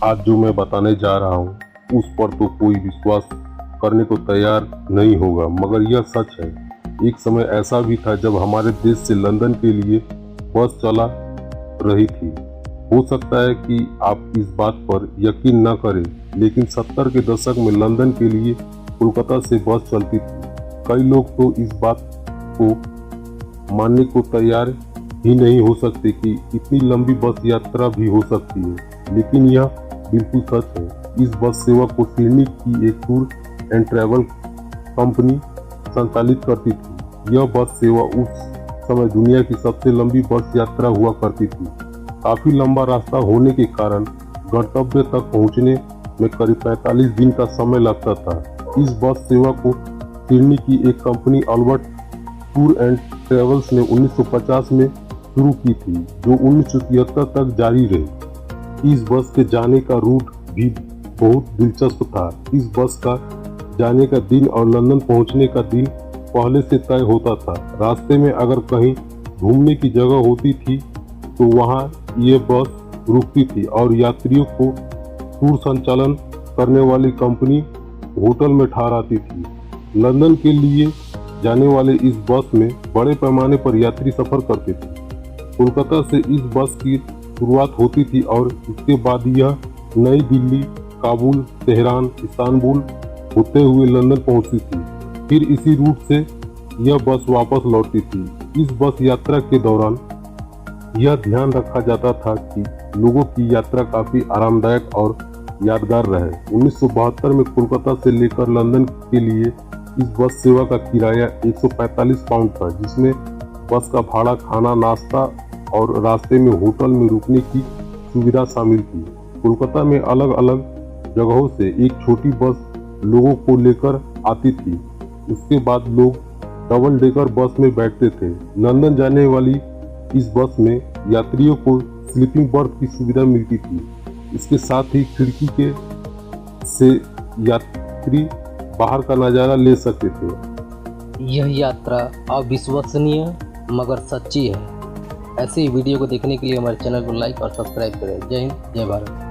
आज जो मैं बताने जा रहा हूँ उस पर तो कोई विश्वास करने को तैयार नहीं होगा, मगर यह सच है। एक समय ऐसा भी था जब हमारे देश से लंदन के लिए बस चला रही थी। हो सकता है कि आप इस बात पर यकीन न करें, लेकिन 70 के दशक में लंदन के लिए कोलकाता से बस चलती थी। कई लोग तो इस बात को मानने को तैयार ही नहीं हो सकते कि इतनी लंबी बस यात्रा भी हो सकती है, लेकिन यह बिल्कुल सच है। इस बस सेवा को सिडनी की एक टूर एंड ट्रैवल कंपनी संचालित करती थी। यह बस सेवा उस समय दुनिया की सबसे लंबी बस यात्रा हुआ करती थी। काफी लंबा रास्ता होने के कारण गंतव्य तक पहुंचने में करीब 45 दिन का समय लगता था। इस बस सेवा को सिडनी की एक company Albert tour and travels ने 1950 में शुरू की थी, जो 1973 तक जारी रही। इस बस के जाने का रूट भी बहुत दिलचस्प था। इस बस का जाने का दिन और लंदन पहुंचने का दिन पहले से तय होता था। रास्ते में अगर कहीं घूमने की जगह होती थी तो वहां ये बस रुकती थी और यात्रियों को टूर संचालन करने वाली कंपनी होटल में ठहराती थी। लंदन के लिए जाने वाले इस बस में बड़े पैमाने पर यात्री सफर करते थे। कोलकाता से इस बस की शुरुआत होती थी और इसके बाद यह नई दिल्ली, काबुल, तेहरान, इस्तांबुल होते हुए लंदन पहुंचती थी। फिर इसी रूट से यह बस वापस लौटती थी। इस बस यात्रा के दौरान यह ध्यान रखा जाता था कि लोगों की यात्रा काफी आरामदायक और यादगार रहे। 1972 में कोलकाता से लेकर लंदन के लिए इस बस सेवा का किराया 145 पाउंड था, जिसमें बस का भाड़ा, खाना, नाश्ता और रास्ते में होटल में रुकने की सुविधा शामिल थी। कोलकाता में अलग अलग जगहों से एक छोटी बस लोगों को लेकर आती थी। उसके बाद लोग डबल डेकर बस में बैठते थे। लंदन जाने वाली इस बस में यात्रियों को स्लीपिंग बर्थ की सुविधा मिलती थी। इसके साथ ही खिड़की के से यात्री बाहर का नज़ारा ले सकते थे। यह यात्रा अविश्वसनीय मगर सच्ची है। ऐसे ही वीडियो को देखने के लिए हमारे चैनल को लाइक और सब्सक्राइब करें। जय हिंद, जय भारत।